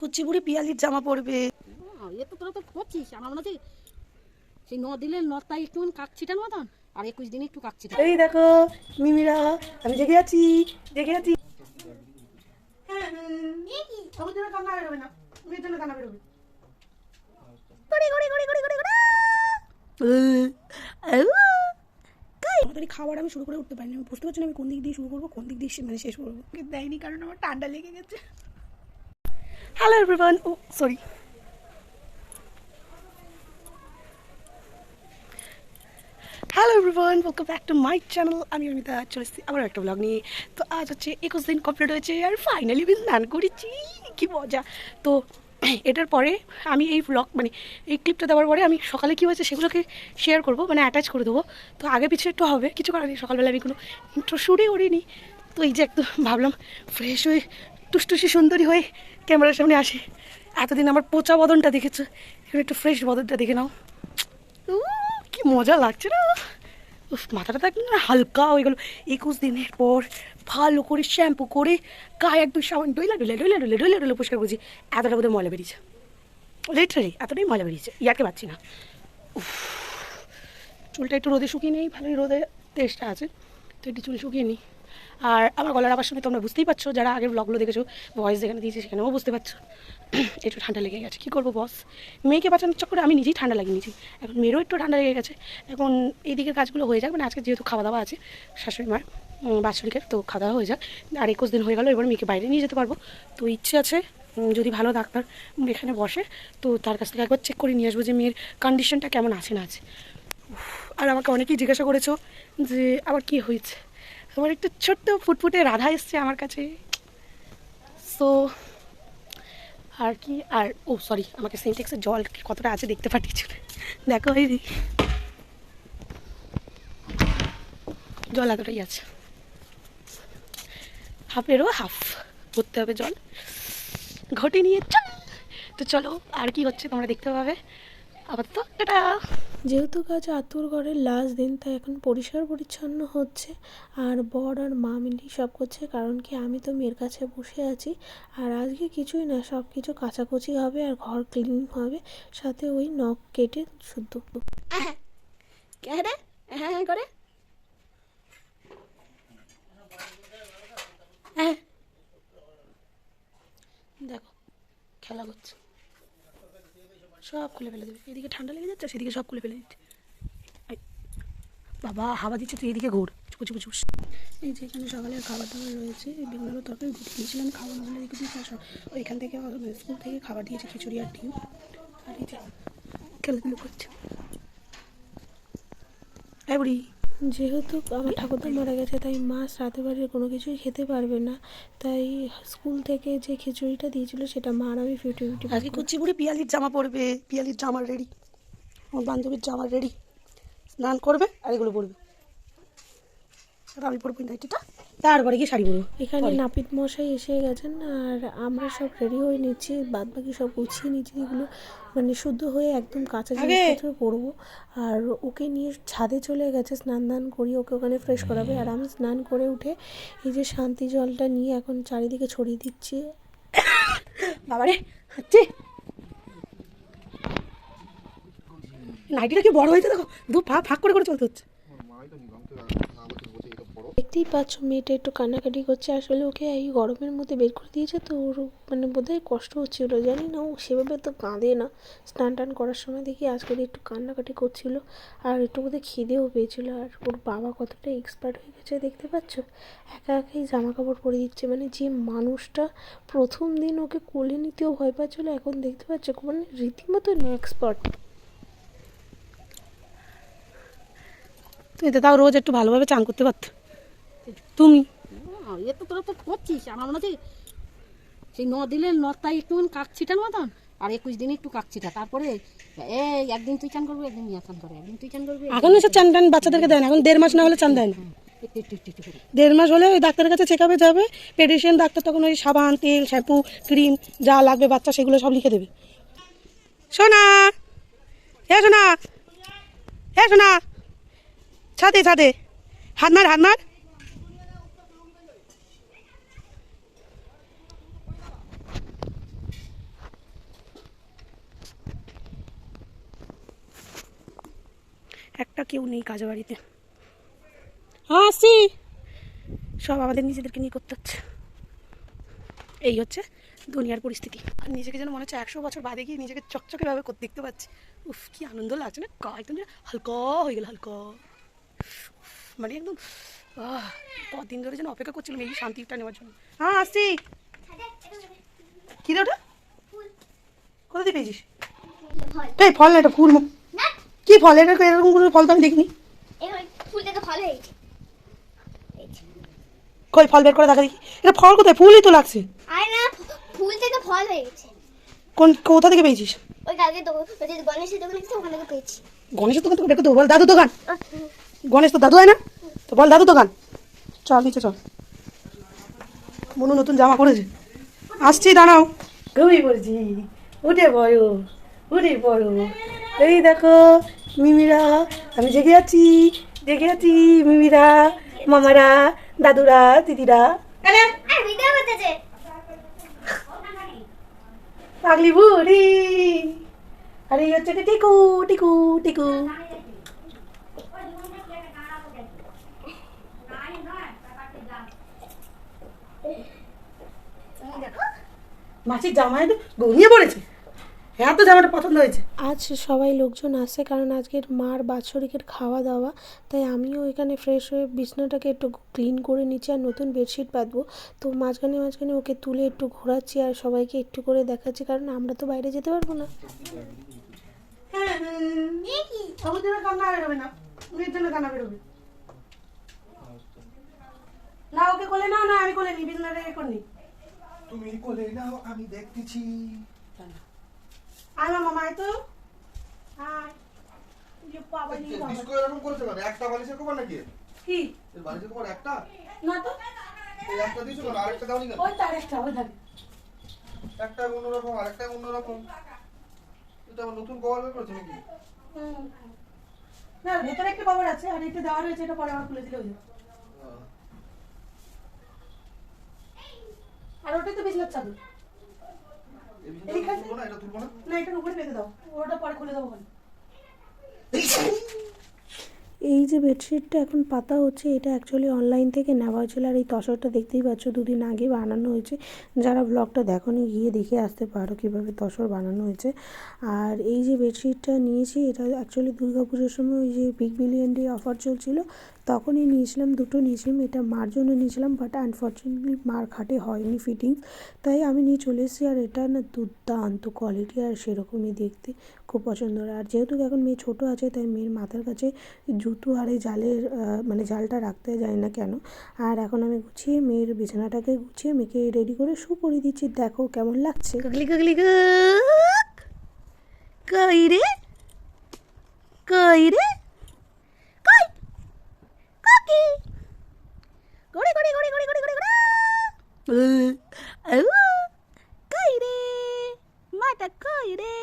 কুচিপুরি পিয়ালির জামা পরবে। এ তো তোরা তো করছিস, আমার মনে হচ্ছে সেই দিনের নটায় একটু কাকছিটার মতন, আর 21 দিনে একটু কাকছিটা। এই দেখো মিমিরা, আমি জেগে আছি জেগে আছি। আমার জন্য কান্না বেরোবে না, মেয়ের জন্য কান্না বেরোবে। তাড়াতাড়ি খাবার আমি শুরু করে উঠতে পারিনি, আমি বুঝতে পারছি না আমি কোন দিক দিয়ে শুরু করবো, কোন দিক দিয়ে মানে শেষ করবো। দেয়নি কারণ আমার ঠান্ডা লেগে গেছে। Hello everyone, oh sorry. Hello everyone, welcome back to my channel. আমি অর্মিতা চলে এসেছি আবার একটা ব্লগ নিয়ে। তো আজ হচ্ছে 21 দিন কমপ্লিট হয়েছে আর ফাইনালি আমি স্নান করেছি, কি মজা। তো এটার পরে আমি এই ব্লগ মানে এই ক্লিপটা দেওয়ার পরে আমি সকালে কী হয়েছে সেগুলোকে শেয়ার করবো, মানে অ্যাটাচ করে দেবো। তো আগে পিছিয়ে একটু হবে, কিছু করার নেই, সকালবেলা আমি কোনো ইন্ট্রো শুটই করিনি। তো এই যে একদম ভাবলাম ফ্রেশ হয়ে টুসটুসি সুন্দরী হয়ে ক্যামেরার সামনে আসি। এতদিন আমার পচা বদনটা দেখেছো, এখন একটু ফ্রেশ বদনটা দেখে নাও। কি মজা লাগছে না, মাথাটা তো একদম হালকা হয়ে গেলো। 21 দিনের পর ভালো করে শ্যাম্পু করে গায়ে একদম সাবান ডইলা ডলে ডলে ডলে ডলে ডলে পরিষ্কার করছি। এতটা বোধহয় ময়লা বেরিয়েছে, লিটারালি এতটাই ময়লা বেরিয়েছে, ইয়ারকে পাচ্ছি না। চুলটা একটু রোদে শুকিয়ে নেই, ভালোই রোদে তেজটা আছে, তো একটু চুল শুকিয়ে নিই। আর আমার গলার আবার শুনে তোমরা বুঝতেই পারছো, যারা আগের ব্লগগুলো দেখেছো, ভয়েস যেখানে দিয়েছি সেখানেও বুঝতে পারছো একটু ঠান্ডা লেগে গেছে। কী করবো বস, মেয়েকে বাঁচানোর চক্করে আমি নিজেই ঠান্ডা লাগিয়ে নিয়েছি, এখন মেয়েরও একটু ঠান্ডা লেগে গেছে। এখন এই দিকের কাজগুলো হয়ে যাক, মানে আজকে যেহেতু খাওয়া দাওয়া আছে শাশুড়ি মার বাৎসরিকের, তো খাওয়া দাওয়া হয়ে যাক। আর 21 দিন হয়ে গেলো, এবার মেয়েকে বাইরে নিয়ে যেতে পারবো। তো ইচ্ছে আছে যদি ভালো ডাক্তার এখানে বসে, তো তার কাছ থেকে একবার চেক করে নিয়ে আসবো যে মেয়ের কন্ডিশনটা কেমন আছে না আছে। আর আমাকে অনেকেই জিজ্ঞাসা করেছো যে আবার কি হয়েছে, আমার একটা ছোট্ট ফুটফুটে রাধা এসছে আমার কাছে। সো আর কি, আর ও সরি, আমাকে সিনটেক্সের জল কতটা আছে দেখতে পাঠিয়েছিল, দেখো এই জল এতটাই আছে, হাফেরও হাফ ভরতে হবে জল, ঘটে নিয়ে চল। তো চলো আর কি হচ্ছে তোমরা দেখতে পাবে। আপাতত টাটা। যেহেতু কাজ আতুর ঘরের লাস্ট দিন, তাই এখন পরিষ্কার পরিচ্ছন্ন হচ্ছে। আর বর আর মা মিলি সব করছে, কারণ কি আমি তো মেয়ের কাছে বসে আছি। আর আজকে কিছুই না, সব কিছু কাচাকুচি হবে আর ঘর ক্লিন হবে, সাথে ওই নখ কেটে শুদ্ধ। কে হ্যাঁ করে হ্যাঁ দেখো খেলা করছে, সব খুলে ফেলে দেবে। এদিকে ঠান্ডা লেগে যাচ্ছে, সেদিকে সব খুলে ফেলে দিচ্ছে। বাবা হাওয়া দিচ্ছে, তুই এদিকে ঘোর চুপু চুপু। এই যে এখানে সকালের খাবার দাবার রয়েছে, বিভিন্ন তরকারি রুটি দিয়েছিলাম খাওয়া না হলে দেখেছি, ওইখান থেকে স্কুল থেকে খাবার দিয়েছে খিচুড়ি আর ডিম। আর এই যে খেলাধুলো করছে বুড়ি। যেহেতু আমার ঠাকুরদা মারা গেছে, তাই মা রাতের বাড়ির কোনো কিছুই খেতে পারবে না, তাই স্কুল থেকে যে খিচুড়িটা দিয়েছিল সেটা মার আমি 50-50 আজকে কুচিপুরি পিয়ালির জামা পরবে, পিয়ালির জামা রেডি, আমার বান্ধবীর জামা রেডি, স্নান করবে আর এগুলো পরবে। আর আমি পরবো নাইটিটা, তারপরে গিয়ে শাড়ি পরবো। এখানে নাপিত মশাই এসে গেছেন, আর আমরা সব রেডি হয়ে নিচ্ছি, বাদ বাকি সব গুছিয়ে নিচ্ছি, এগুলো মানে শুদ্ধ হয়ে একদম কাঁচা জিনিসপত্র পরবো। আর ওকে নিয়ে ছাদে চলে গেছে, স্নান দান করি ওকে ওখানে ফ্রেশ করাবে। আর আমি স্নান করে উঠে এই যে শান্তি জলটা নিয়ে এখন চারিদিকে ছড়িয়ে দিচ্ছি। বাবারে হচ্ছে নাইটিটা কি বড় হয়েছে, দেখো দু ফাঁক করে করে চলতে হচ্ছে। দেখতেই পাচ্ছ মেয়েটা একটু কান্নাকাটি করছে, আসলে ওকে এই গরমের মধ্যে বের করে দিয়েছে, তো ওর মানে বোধহয় কষ্ট হচ্ছিলো, জানি না, ও সেভাবে তো কাঁদে না। স্নান টান করার সময় দেখি আজকে একটু কান্নাকাটি করছিল, আর একটু বোধহয় খিদেও পেয়েছিল। আর ওর বাবা কতটা এক্সপার্ট হয়ে গেছে দেখতে পাচ্ছ, একা একাই জামা কাপড় পরে দিচ্ছে। মানে যে মানুষটা প্রথম দিন ওকে কোলে নিতেও ভয় পাচ্ছিলো, এখন দেখতে পাচ্ছ মানে রীতিমতো এক্সপার্ট। তুমি তো তাও রোজ একটু ভালোভাবে চান করতে পারতো তুমি। এ তো তোরা তো করছিস, আমার মনে হচ্ছে সেই দিনের নটায় একটু কাকছিটার মতন, আর 21 দিনে একটু কাকছিটা। তারপরে এই একদিন তুই চান করবি, একদিন মিয়া চান করে, একদিন তুই চান করবি। এখন এসব চান টান বাচ্চাদেরকে দেয় না, এখন 1.5 মাস না হলে চান দেয় না। একটু একটু একটু একটু করে 1.5 মাস হলে ওই ডাক্তারের কাছে চেক আপে যাবে, পেডিশিয়ান ডাক্তার তখন ওই সাবান তেল শ্যাম্পু ক্রিম যা লাগবে বাচ্চা সেগুলো সব লিখে দেবে। সোনা হে সোনা, হে সোনা, ছাদে ছাদে হাত মার হাত মার। একটা কেউ নেই কাজে বাড়িতে, হ্যাঁ আসছি। সব আমাদের নিজেদেরকে নিয়ে করতে হচ্ছে। এই হচ্ছে দুনিয়ার পরিস্থিতি। আর নিজেকে যেন মনে হচ্ছে 100 বছর বাদে গিয়ে নিজেকে চকচকেভাবে করতে দেখতে পাচ্ছি। উফ, কি আনন্দ লাগছে না, একদম যেন হালকা হয়ে গেল, হালকা, মানে একদম কদিন ধরে যেন অপেক্ষা করছিলাম এই শান্তিটা নেওয়ার জন্য। হ্যাঁ আসছি। কি রে ওটা? কোথা দিয়ে পেয়েছিস? এই ফল না, এটা ফুল। কি ফল এটা? এরকম কোনো ফল তো আমি দেখিনি। ফুল থেকে ফল হয়েছে। কই ফল বের করে দেখা দেখি। এটা ফল কোথায়? ফুলই তো লাগছে। আর না, ফুল থেকে ফল হয়ে গেছে। কোথা থেকে পেয়েছিস? ওই কালকে তো ওই যে গণেশের দোকানে গেছে, ওখান থেকে পেয়েছি। গণেশের দোকান থেকে বের করতে বল, দাদু দোকান। গণেশ তো দাদু হয় না, তো বল দাদু দোকান। চল নিচে চল। মনু নতুন জামা পরেছে। আসছি, দাঁড়াও। ঘুমিয়ে পড়েছি। উঠে পড়ো, উঠে পড়ো। এই দেখো মিমিরা, আমি জেগে আছি, জেগে আছি। মিমিরা, মামারা, দাদুরা, দিদিরা। আর ভিডিও করতেছে। পাগলি বুড়ি। আর এই হচ্ছে টিকু, টিকু, টিকু। মাছির জামায় তো ঘুমিয়ে পড়েছে। হ্যাঁ, তো জামাটা পছন্দ হয়েছে। আজ সবাই লোকজন আসছে কারণ আজকের মার বাৎসরিকের খাওয়া দাওয়া, তাই আমিও এখানে ফ্রেশ হয়ে বিছনাটাকে একটু ক্লিন করে নিচ্ছি আর নতুন বেডশিট পাতবো। তো মাঝখানে মাঝখানে ওকে তুলে একটু ঘোরাচ্ছি আর সবাইকে একটু করে দেখাচ্ছি, কারণ আমরা তো বাইরে যেতে পারবো না। হ্যাঁ, আমার জন্য কান্না বেরোবে না, মেয়ের জন্য কান্না বেরোবে না। ওকে কোলে নাও না, আমি কোলে নি, বিছানাটা এ করনি। তুমি কোলে নাও, আমি দেখতেছি। আয় মামা, আয় তো আয়। বাবা নিয়ে বাবা। ডিস্কো এরকম করেছে কেন? একটা বালিশের কভার নাকি? কি? এর বালিশের কভার একটা? না তো, এই একটা দিয়েছো কেন? আরেকটা দাওনি কেন? ওই তার একটা, ওই ধারে। একটা অন্যরকম, আরেকটা অন্যরকম। এটা আবার নতুন কভার বের করেছে নাকি? না, ভেতরে একটা কভার আছে আর এটা দেওয়া রয়েছে, এটা পরে আবার খুলে দিলে হয়ে যাবে। আর ওটাই তো বিছানার চাদর। এই বিছানাটা তুলবো না, এটা তুলবো না? না, এটার উপরে পেতে দাও, ওটা পরে খুলে দেবো। এই যে বেডশিটটা এখন পাতা হচ্ছে, এটা অ্যাকচুয়ালি অনলাইন থেকে নেওয়া হয়েছিল। আর এই তসরটা দেখতেই পাচ্ছ, দুদিন আগে বানানো হয়েছে। যারা ব্লগটা দেখোনি গিয়ে দেখে আসতে পারো কীভাবে তসর বানানো হয়েছে। আর এই যে বেডশিটটা নিয়েছি, এটা অ্যাকচুয়ালি দুর্গাপুজোর সময় ওই যে বিগ বিলিয়ন ডে অফার চলছিল তখনই নিয়েছিলাম, দুটো নিয়েছিলাম। এটা মার জন্য নিয়েছিলাম, বাট আনফর্চুনেটলি মার খাটে হয়নি ফিটিংস, তাই আমি নিয়ে চলে এসেছি। আর এটা না দুর্দান্ত কোয়ালিটি আর সেরকমই দেখতে, খুব পছন্দ হয়। আর যেহেতু এখন মেয়ে ছোটো আছে, তাই মেয়ের মাথার কাছে জুতো আর এই জালের মানে জালটা রাখতে যায় না কেন। আর এখন আমি গুছিয়ে মেয়ের বিছানাটাকে গুছিয়ে মেয়েকে রেডি করে শু পরিয়ে দিচ্ছি। দেখো কেমন লাগছে। গুগলি গুগলি গুক। কই রে, কই রে, কই, কাকি, গড়ে গড়ে গড়ে গড়ে গড়ে গড়ে গড়ে। কই রে, মাটা কই রে,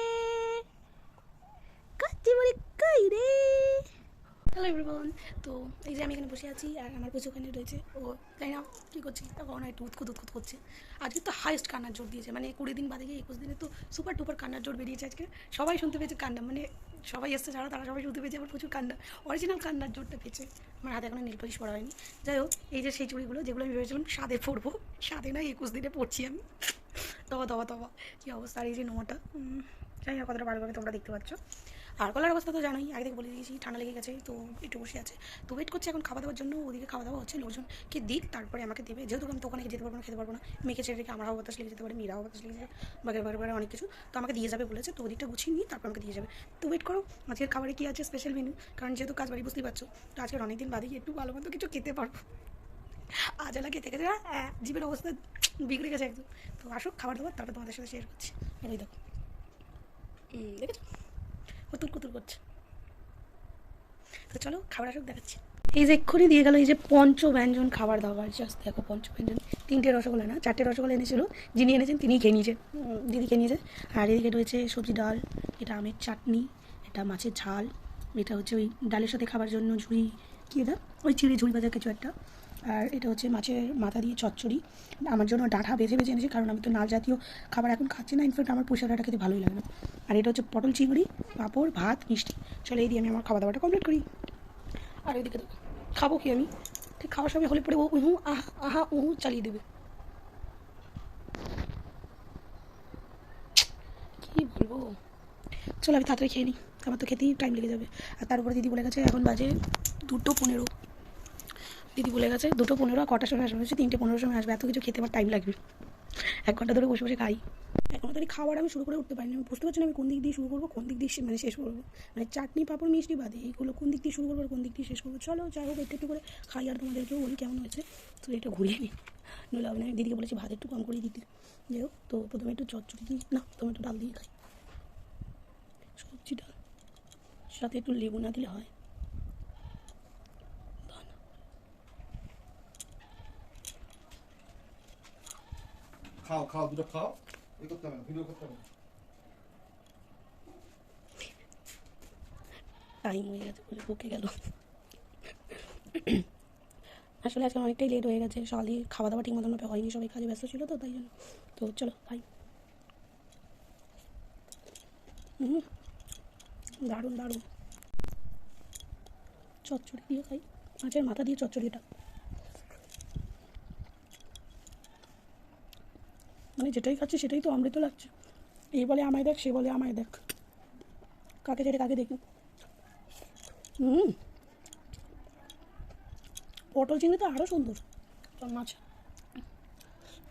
কাচ্চি মুড়ি কই রে। হ্যালো এভরিওয়ান, তো এই যে আমি এখানে বসে আছি আর আমার পুজো ওখানে রয়েছে। ও জানি না কী করছি, তখন একটু উৎখুত উৎখুত করছে। আজকে তো হাইস্ট কান্নার জোর দিয়েছে, মানে 20 দিন বাদে গিয়ে 21 দিনে তো সুপার টুপার কান্নার জোর বেরিয়েছে আজকে। সবাই শুনতে পেয়েছে কান্না, মানে সবাই এসছে যারা, তারা সবাই শুনতে পেয়েছে। আবার প্রচুর কান্না, অরিজিনাল কান্নার জোরটা পেয়েছে। আমার হাতে এখনো নীল পলিশ পরা হয়নি। যাই হোক, এই যে সেই চুড়িগুলো যেগুলো আমি ভেবেছিলাম সাদে পরবো, সাদে না 21 দিনে পড়ছি আমি। তবা তবা তবা কী অবস্থা। আর এই যে নোটা, যাই হোক কতটা ভালোভাবে তোমরা দেখতে পাচ্ছ। আর গলার অবস্থা তো জানোই, আগে থেকে বলে দিয়েছি, ঠান্ডা লেগে গেছে, তো একটু বসে আছে। তো ওয়েট করছি এখন খাওয়া দাওয়ার জন্য। ওদিকে খাওয়া দাওয়া হচ্ছে, লোকজনকে দিক তারপরে আমাকে দেবে। যেহেতু আমি তো ওখানে যেতে পারবো না, খেতে পারবো না, মেয়েকে ছেড়ে রেখে আমারও বাতাস লেগে যেতে পারে, মেয়েরাও বাতাস লেগে যেতে পারে, বারে অনেক কিছু। তো আমাকে দিয়ে যাবে বলেছে, তো ওদিকটা গুছিয়ে নিই, তারপর আমাকে দিয়ে যাবে। তো ওয়েট করো আজকের খাবারে কী আছে স্পেশাল মেনু, কারণ যেহেতু কাজ বাড়ি বুঝতেই পারছো, তো আজকের অনেক দিন বাদে একটু ভালো মতো কিছু খেতে পারবো। আজ এলা খেতে খেতে জীবের অবস্থা বিগড়ে গেছে একদম। তো আসুক খাবার দাবার, তারপর তোমাদের সাথে শেয়ার করছি। এই দেখো, দেখেছো কুতুর কুতুর করছে। তো চলো খাবার আসুক, দেখাচ্ছি। এই যে এক্ষুনি দিয়ে গেল এই যে পঞ্চব্যঞ্জন খাবার দাবার, জাস্ট দেখো পঞ্চব্যঞ্জন। 3টে রসগোল্লা না 4টে রসগোল্লা এনেছিল, যিনি এনেছেন তিনিই খেয়ে নিয়েছেন, দিদি খেয়ে নিয়েছে। আর এদিকে রয়েছে সবজি ডাল, এটা আমের চাটনি, এটা মাছের ঝাল, এটা হচ্ছে ওই ডালের সাথে খাবার জন্য ঝুড়ি, কী এটা ওই চিড়ে ঝুড়ি ভাজা কিছু একটা। আর এটা হচ্ছে মাছের মাথা দিয়ে চচ্চড়ি। আমার জন্য ডাঁটা বেছে বেছে এনেছি, কারণ আমি তো নাল জাতীয় খাবার এখন খাচ্ছি না, ইনফ্যাক্ট আমার পুঁই শাকটা খেতে ভালোই লাগে না। আর এটা হচ্ছে পটল চিংড়ি, পাঁপড়, ভাত, মিষ্টি। চলো এই দিয়ে আমি আমার খাওয়া দাওয়াটা কমপ্লিট করি। আর ওইদিকে দেখো খাবো কি আমি, ঠিক খাওয়ার সময় হলে পরে ও উহু আহা আহা উহু চালিয়ে দেবে। কী বলবো, চলো আমি তাড়াতাড়ি খেয়ে নিই, আমার তো খেতেই টাইম লেগে যাবে। আর তার উপরে দিদি বলে গেছে এখন বাজে 2:15। দিদি বলে গেছে 2:15, কটার সময় আসবে, 3:15 সময় আসবে। এত কিছু খেতে আমার টাইম লাগবে, 1 ঘন্টা ধরে বসে বসে খাই। এখন তাহলে খাবার আমি শুরু করে উঠতে পারিনি, আমি বুঝতে পারছি না আমি কোন দিক দিয়ে শুরু করবো, কোন দিক দিয়ে মানে শেষ করবো। মানে চাটনি, পাঁপড়, মিষ্টি বাদে এইগুলো কোন দিক দিয়ে শুরু করবো আর কোন দিক দিয়ে শেষ করবো। চলো যাই হোক, একটু করে খাই আর তোমাদেরকেও বলি কেমন হয়েছে। তো এটা ঘুরিয়ে নিই, নইলে আমি দিদিকে বলেছি ভাত একটু কম করে দিতে। যাই হোক, তো প্রথমে একটু চচ্চড়ি দিই, না প্রথমে একটু ডাল দিয়ে খাই, সবজি ডাল, সাথে একটু লেবু না দিলে হয়। খাও খাও, দুটো খাও, এই করতে হবে না, ভিডিও করতে হবে না। টাইম হয়ে গেছে বলে বকে গেল। আসলে আজকে অনেকটাই লেট হয়ে গেছে, সকাল দিয়ে খাওয়া দাওয়া ঠিক মতন হয়নি, সবাই কাজে ব্যস্ত ছিল তো তাই জন্য। তো চলো খাই। দারুণ দারুণ চচ্চড়ি দিয়ে খাই, মাছের মাথা দিয়ে চচ্চড়িটা, মানে যেটাই খাচ্ছি সেটাই তো অমৃত লাগছে। এই বলে আমায় দেখ, সে বলে আমায় দেখ, কাকে ছেড়ে কাকে দেখি। পটল চিংড়ি তো আরও সুন্দর।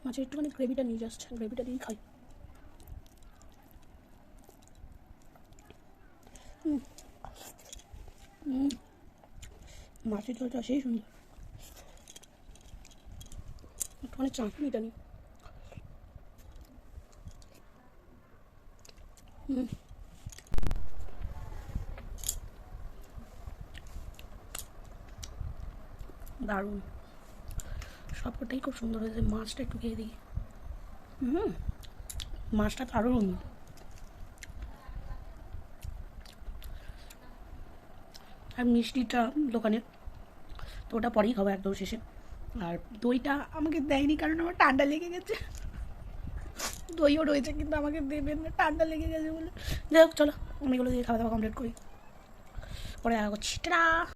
মাছের একটুখানি গ্রেভিটা নিয়ে যাচ্ছে, গ্রেভিটা দিয়েই খাই। মাছের ঝোলটা সেই সুন্দর, একটুখানি চাটনিটা নিই। দারুণ, সবকটাই খুব সুন্দর হয়েছে। মাছটা একটু খেয়ে দিই। মাছটা তো আরও সুন্দর। আর মিষ্টিটা দোকানের, তো ওটা পরেই খাবো একদম শেষে। আর দইটা আমাকে দেয়নি কারণ আমার ঠান্ডা লেগে গেছে। দইও রয়েছে কিন্তু আমাকে দেবেন না, ঠান্ডা লেগে গেছে বলে। যাই হোক চলো আমি এগুলো দিয়ে খাওয়া দাওয়া কমপ্লিট করি, পরে দেখা করছি। টাটা।